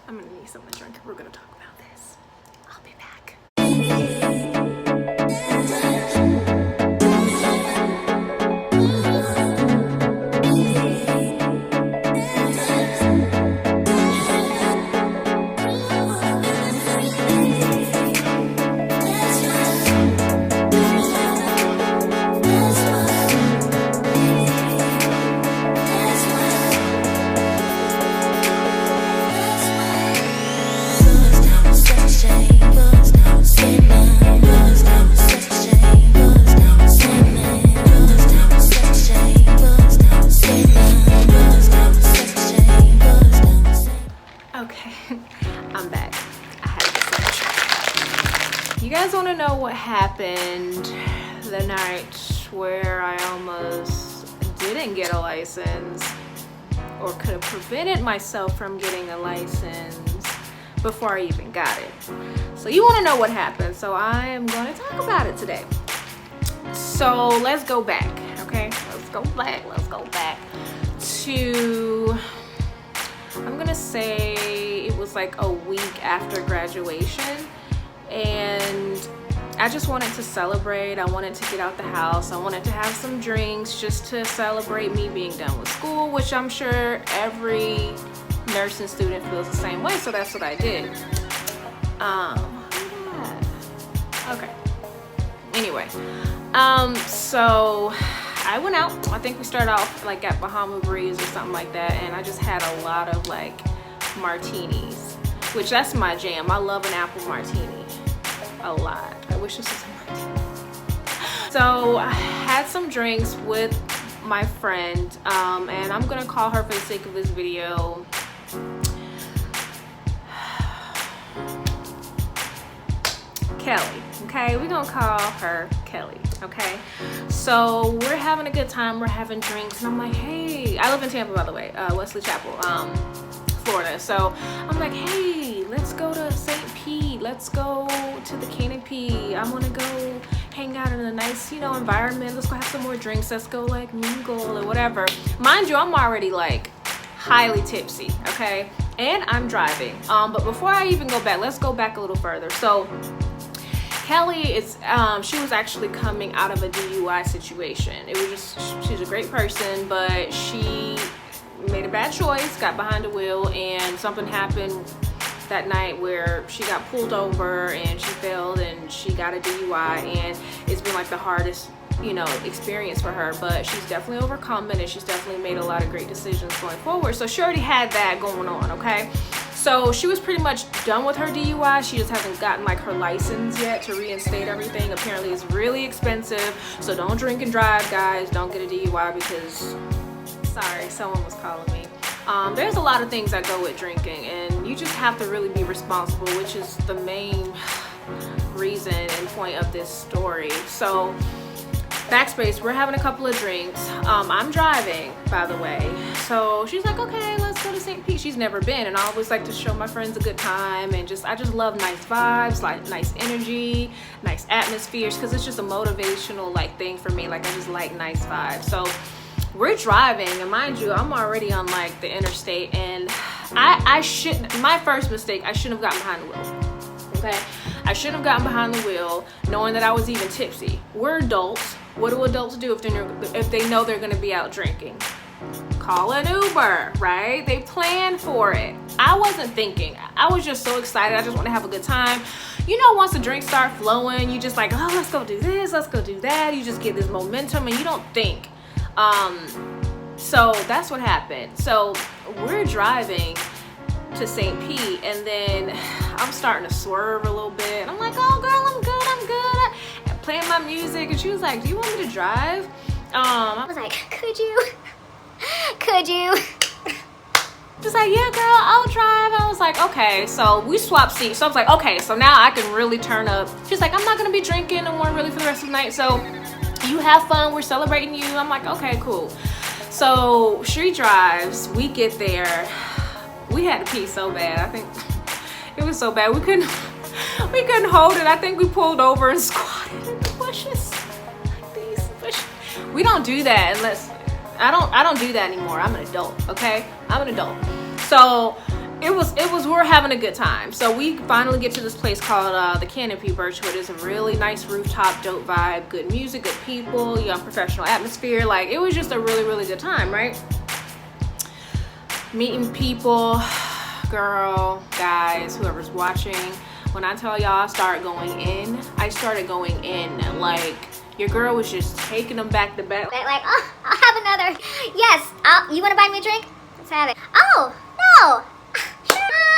I'm gonna need something to drink and we're gonna talk about this. I'll be back. Okay, I'm back. I had to get some. You guys want to know what happened the night where I almost didn't get a license, or could have prevented myself from getting a license before I even got it? So you want to know what happened, so I am going to talk about it today. So let's go back, okay? Let's go back to, I'm gonna say it was like a week after graduation, and I just wanted to celebrate. I wanted to get out the house. I wanted to have some drinks just to celebrate me being done with school, which I'm sure every nursing student feels the same way, so that's what I did. Okay. Anyway, so I went out. I think we started off like at Bahama Breeze or something like that, and I just had a lot of like martinis, which that's my jam. I love an apple martini a lot. I wish this was a martini. So I had some drinks with my friend, and I'm gonna call her for the sake of this video Kelly. Okay, we're gonna call her Kelly. Okay, so we're having a good time, we're having drinks, and I'm like, hey, I live in Tampa, by the way, Wesley Chapel, Florida. So I'm like, hey, let's go to St. Pete, let's go to the Canopy, I want to go hang out in a nice, you know, environment, let's go have some more drinks, let's go like mingle or whatever. Mind you, I'm already like highly tipsy, okay, and I'm driving. But before I even go back, let's go back a little further. So Kelly is, she was actually coming out of a DUI situation. It was just, she's a great person, but she made a bad choice, got behind the wheel, and something happened that night where she got pulled over and she failed and she got a DUI, and it's been like the hardest, you know, experience for her, but she's definitely overcome it, and she's definitely made a lot of great decisions going forward. So she already had that going on, okay? So she was pretty much done with her DUI. She just hasn't gotten like her license yet to reinstate everything. Apparently it's really expensive. So don't drink and drive, guys. Don't get a DUI because, sorry, someone was calling me. There's a lot of things that go with drinking, and you just have to really be responsible, which is the main reason and point of this story. So backspace, we're having a couple of drinks. I'm driving, by the way. So she's like, okay, let's go to St. Pete. She's never been, and I always like to show my friends a good time, and I just love nice vibes, like nice energy, nice atmospheres, because it's just a motivational like thing for me. Like I just like nice vibes. So we're driving, and mind you, I'm already on like the interstate, and I shouldn't, my first mistake, I shouldn't have gotten behind the wheel, okay? I shouldn't have gotten behind the wheel knowing that I was even tipsy. We're adults. What do adults do if they know they're gonna be out drinking? Call an Uber, right? They plan for it. I wasn't thinking. I was just so excited. I just want to have a good time. You know, once the drinks start flowing, you just like, oh, let's go do this, let's go do that. You just get this momentum and you don't think. So that's what happened. So we're driving to St. Pete, and then I'm starting to swerve a little bit. I'm like, oh girl, I'm good. And playing my music, and she was like, do you want me to drive? I was like, could you? She's like, yeah girl, I'll drive. And I was like, okay. So we swapped seats. So I was like, okay, so now I can really turn up. She's like, I'm not gonna be drinking no more really for the rest of the night, so you have fun, we're celebrating you. I'm like, okay, cool. So she drives, we get there. We had to pee so bad. I think it was so bad we couldn't hold it. I think we pulled over and squatted in the bushes. Like these bushes. We don't do that unless I don't do that anymore. I'm an adult, okay? I'm an adult. So we were having a good time. So we finally get to this place called the Canopy Birchwood. It's a really nice rooftop, dope vibe, good music, good people, young professional atmosphere. Like, it was just a really, really good time, right? Meeting people, girl, guys, whoever's watching. When I tell y'all I started going in, like, your girl was just taking them back to back. Like, oh, I'll have another. Yes, you want to buy me a drink? Let's have it. Oh, no.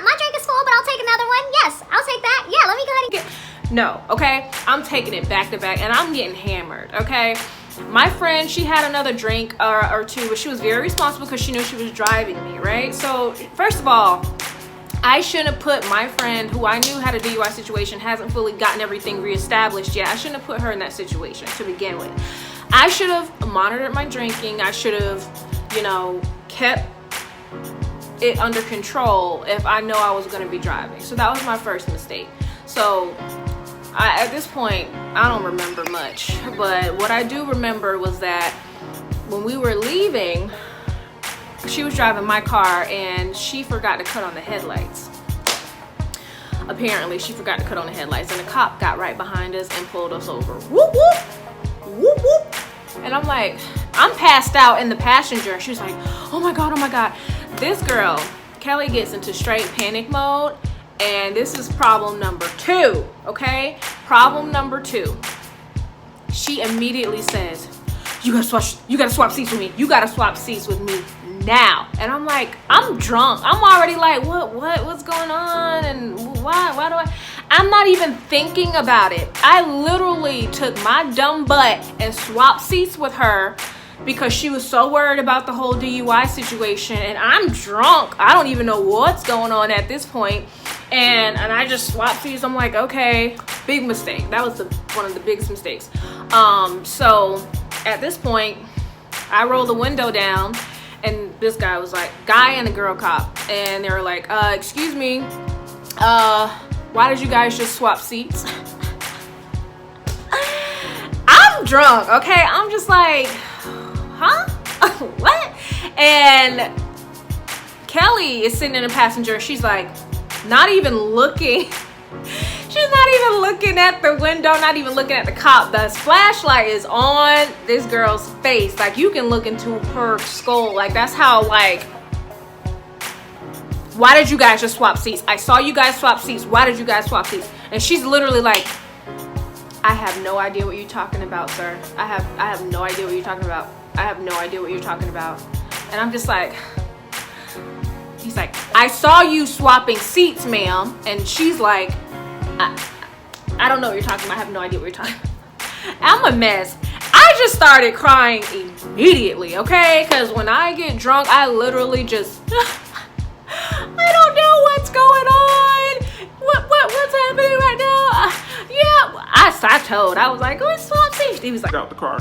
My drink is full, but I'll take another one. Yes, I'll take that. Yeah, let me go ahead and get. No, okay? I'm taking it back to back, and I'm getting hammered, okay? My friend, she had another drink or two, but she was very responsible because she knew she was driving me, right? So, first of all, I shouldn't have put my friend, who I knew had a DUI situation, hasn't fully gotten everything reestablished yet. I shouldn't have put her in that situation to begin with. I should have monitored my drinking. I should have, you know, kept it under control if I know I was going to be driving. So that was my first mistake. So at this point, I don't remember much, but what I do remember was that when we were leaving, she was driving my car and she forgot to cut on the headlights. Apparently she forgot to cut on the headlights, and the cop got right behind us and pulled us over. Whoop whoop, whoop whoop. And I'm like, I'm passed out in the passenger. She was like, oh my god, oh my god. This girl, Kelly, gets into straight panic mode, and this is problem number 2, okay? Problem number 2. She immediately says, you gotta swap seats with me. You gotta swap seats with me now. And I'm like, I'm drunk. I'm already like, what's going on? And why I'm not even thinking about it. I literally took my dumb butt and swapped seats with her because she was so worried about the whole DUI situation, and I'm drunk. I don't even know what's going on at this point. And I just swapped seats. I'm like, okay, big mistake. That was one of the biggest mistakes. So at this point, I rolled the window down, and this guy was like, guy and a girl cop, and they were like, excuse me, why did you guys just swap seats? I'm drunk, okay? I'm just like, huh? What? And Kelly is sitting in the passenger. She's like, not even looking. She's not even looking at the window, not even looking at the cop. The flashlight is on this girl's face. Like, you can look into her skull. Like, that's how, like, why did you guys just swap seats? I saw you guys swap seats. Why did you guys swap seats? And she's literally like, I have no idea what you're talking about, sir. I have no idea what you're talking about. I have no idea what you're talking about. And I'm just like, he's like, I saw you swapping seats, ma'am. And she's like, I don't know what you're talking about. I have no idea what you're talking about. I'm a mess. I just started crying immediately, okay? Because when I get drunk, I literally just, I don't know what's going on. What's happening right now? I told. I was like, let's swap seats. He was like, get out the car.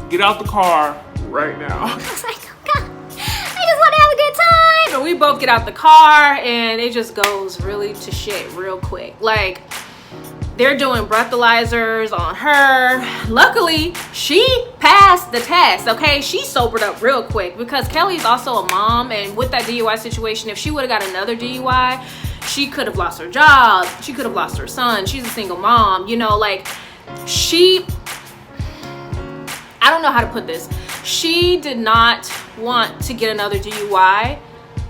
Get out the car right now. I was like, oh god, I just want to have a good time. and we both get out the car and it just goes really to shit real quick. Like, they're doing breathalyzers on her. Luckily, she passed the test, okay? She sobered up real quick because Kelly's also a mom, and with that DUI situation, if she would have got another DUI, she could have lost her job. She could have lost her son. She's a single mom, you know, like, I don't know how to put this. She did not want to get another DUI,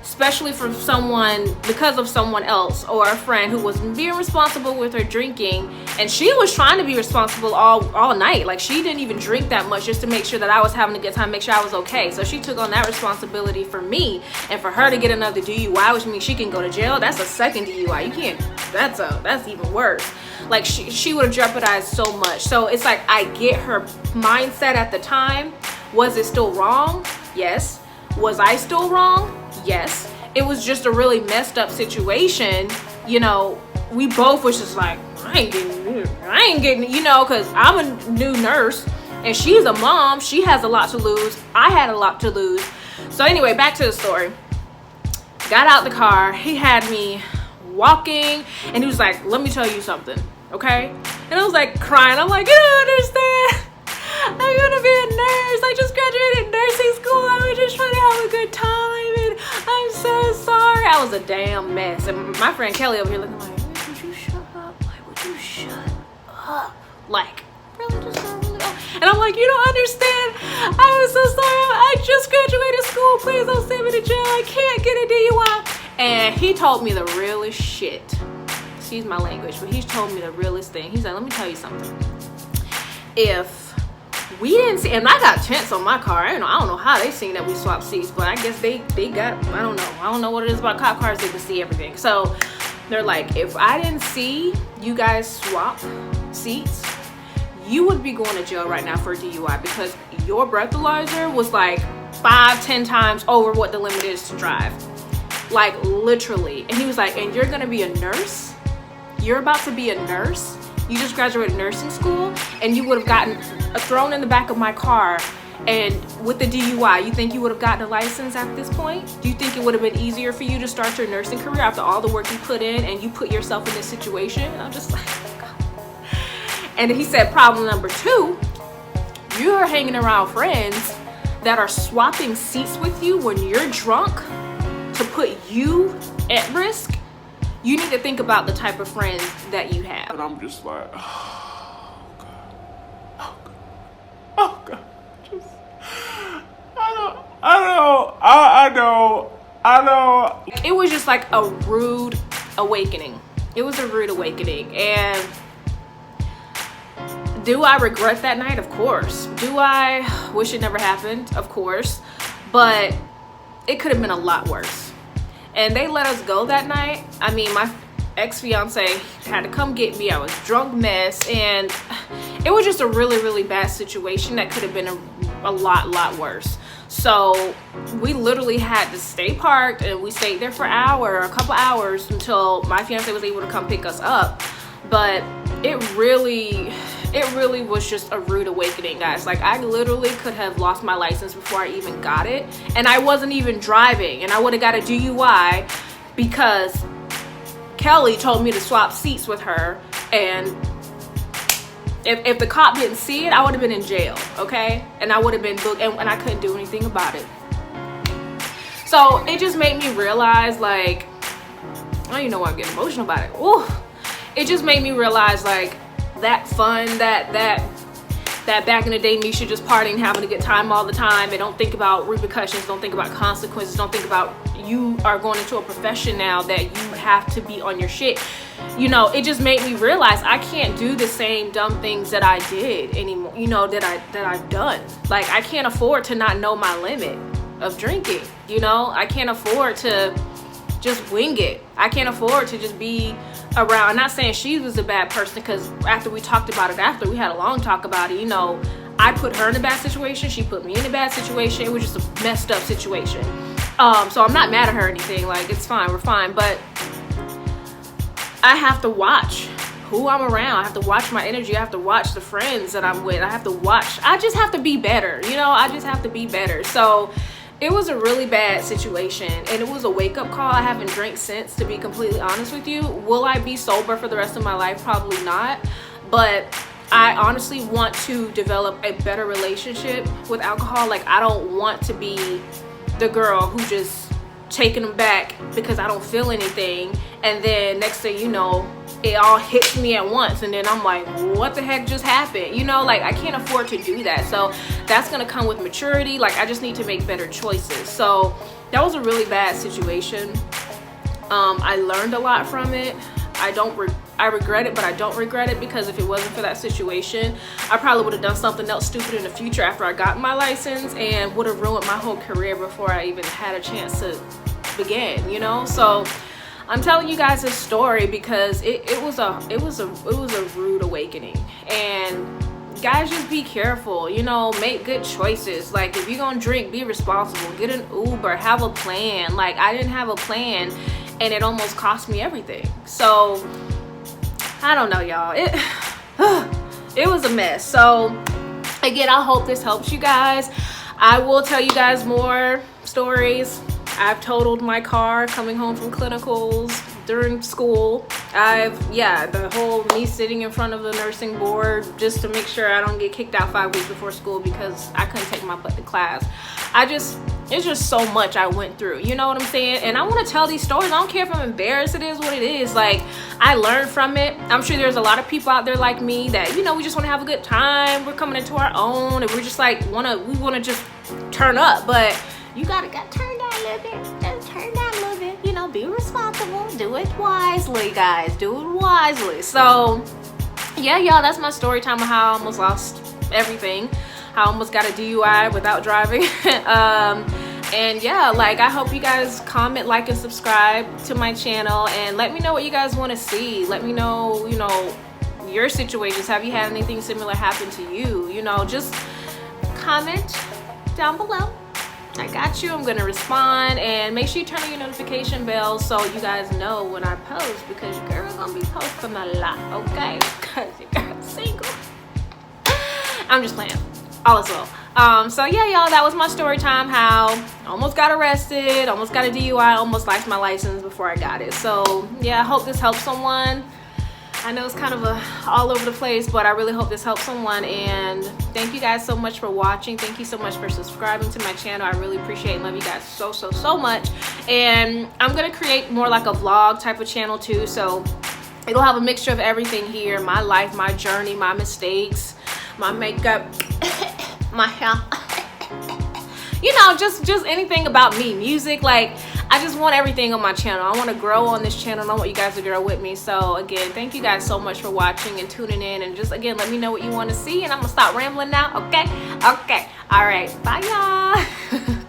especially from someone, because of someone else or a friend who was being responsible with her drinking. And she was trying to be responsible all night. Like, she didn't even drink that much just to make sure that I was having a good time, make sure I was okay. So she took on that responsibility for me, and for her to get another DUI, which means she can go to jail. That's a second DUI. You can't, that's even worse. Like, she would have jeopardized so much. So it's like, I get her mindset at the time. Was it still wrong? Yes. Was I still wrong? Yes. It was just a really messed up situation. You know, we both was just like, I ain't getting, you know, because I'm a new nurse and she's a mom. She has a lot to lose. I had a lot to lose. So anyway, back to the story. Got out the car. He had me walking and he was like, let me tell you something, okay? And I was like crying. I'm like, you don't understand. I'm gonna be a nurse. I just graduated nursing school. I was just trying to have a good time and I'm so sorry. I was a damn mess. And my friend Kelly over here looking like, would you shut up? Like, would you shut up? Like, really, just not really. And I'm like, you don't understand. I was so sorry. I just graduated school. Please don't send me to jail. I can't get a DUI. And he told me the realest shit. Excuse my language, but he told me the realest thing. He's like, let me tell you something. If we didn't see, and I got tents on my car. I don't know how they seen that we swapped seats, but I guess they got, I don't know what it is about cop cars. They can see everything. So they're like, if I didn't see you guys swap seats, you would be going to jail right now for a DUI because your breathalyzer was like 5-10 times over what the limit is to drive. Like literally. And he was like, and you're gonna be a nurse? You're about to be a nurse? You just graduated nursing school and you would have gotten thrown in the back of my car, and with the DUI, you think you would have gotten a license at this point? Do you think it would have been easier for you to start your nursing career after all the work you put in and you put yourself in this situation? And I'm just like, oh God. And he said, problem number 2, you're hanging around friends that are swapping seats with you when you're drunk to put you at risk. You need to think about the type of friends that you have. And I'm just like, oh God, oh God, oh God. Just, I know. It was just like a rude awakening. It was a rude awakening. And do I regret that night? Of course. Do I wish it never happened? Of course. But it could have been a lot worse. And they let us go that night. I mean, my ex-fiance had to come get me. I was drunk mess, and it was just a really, really bad situation that could have been a lot worse. So we literally had to stay parked, and we stayed there for a couple hours until my fiance was able to come pick us up. But it really was just a rude awakening, guys. Like, I literally could have lost my license before I even got it, and I wasn't even driving, and I would have got a DUI because Kelly told me to swap seats with her. And if the cop didn't see it, I would have been in jail, okay? And I would have been booked, and I couldn't do anything about it. So it just made me realize, like, I don't even know why I'm getting emotional about it. Ooh. It just made me realize, like, that fun, that back in the day Meshia just partying, having a good time all the time, and don't think about repercussions, don't think about consequences, don't think about you are going into a profession now that you have to be on your shit. You know, it just made me realize I can't do the same dumb things that I did anymore, you know, that I've done. Like, I can't afford to not know my limit of drinking, you know? I can't afford to just wing it. I can't afford to just be around. I'm not saying she was a bad person, because after we talked about it, after we had a long talk about it, you know, I put her in a bad situation, she put me in a bad situation. It was just a messed up situation. So I'm not mad at her or anything. Like, it's fine, we're fine. But I have to watch who I'm around. I have to watch my energy. I have to watch the friends that I'm with. I just have to be better, you know? I just have to be better. So it was a really bad situation, and it was a wake-up call. I haven't drank since, to be completely honest with you. Will I be sober for the rest of my life? Probably not. But I honestly want to develop a better relationship with alcohol. Like, I don't want to be the girl who just taking them back because I don't feel anything, and then next thing you know, it all hits me at once, and then I'm like, what the heck just happened? You know, like, I can't afford to do that. So that's gonna come with maturity. Like, I just need to make better choices. So that was a really bad situation. I learned a lot from it. I regret it, but I don't regret it, because if it wasn't for that situation, I probably would have done something else stupid in the future after I got my license, and would have ruined my whole career before I even had a chance to begin, you know? So I'm telling you guys this story because it was a rude awakening. And guys, just be careful, you know, make good choices. Like, if you're gonna drink, be responsible, get an Uber, have a plan. Like, I didn't have a plan, and it almost cost me everything. So I don't know, y'all, it was a mess. So again, I hope this helps you guys. I will tell you guys more stories. I've totaled my car coming home from clinicals during school. The whole me sitting in front of the nursing board just to make sure I don't get kicked out 5 weeks before school because I couldn't take my butt to class. it's just so much I went through, you know what I'm saying? And I want to tell these stories. I don't care if I'm embarrassed. It is what it is. Like, I learned from it. I'm sure there's a lot of people out there like me that, you know, we just want to have a good time. We're coming into our own, and we're just like we want to just turn up. But you gotta turn down a little bit. Just turn down a little bit. You know, be responsible. Do it wisely, guys. Do it wisely. So yeah, y'all, that's my story time of how I almost lost everything. How I almost got a DUI without driving. And yeah, like, I hope you guys comment, like, and subscribe to my channel, and let me know what you guys want to see. Let me know, you know, your situations. Have you had anything similar happen to you? You know, just comment down below. I got you. I'm gonna respond, and make sure you turn on your notification bell so you guys know when I post, because your girl gonna be posting a lot, okay? Because your girl's single. I'm just playing. All is well. So yeah, y'all, that was my story time. How I almost got arrested, almost got a DUI, almost lost my license before I got it. So yeah, I hope this helps someone. I know it's kind of all over the place, but I really hope this helps someone. And thank you guys so much for watching. Thank you so much for subscribing to my channel. I really appreciate and love you guys so much. And I'm gonna create more like a vlog type of channel too, so it'll have a mixture of everything here: my life, my journey, my mistakes, my makeup, my hair, you know, just anything about me, music. Like, I just want everything on my channel. I want to grow on this channel, and I want you guys to grow with me. So again, thank you guys so much for watching and tuning in, and just again, let me know what you want to see, and I'm gonna stop rambling now. Okay, all right, bye y'all.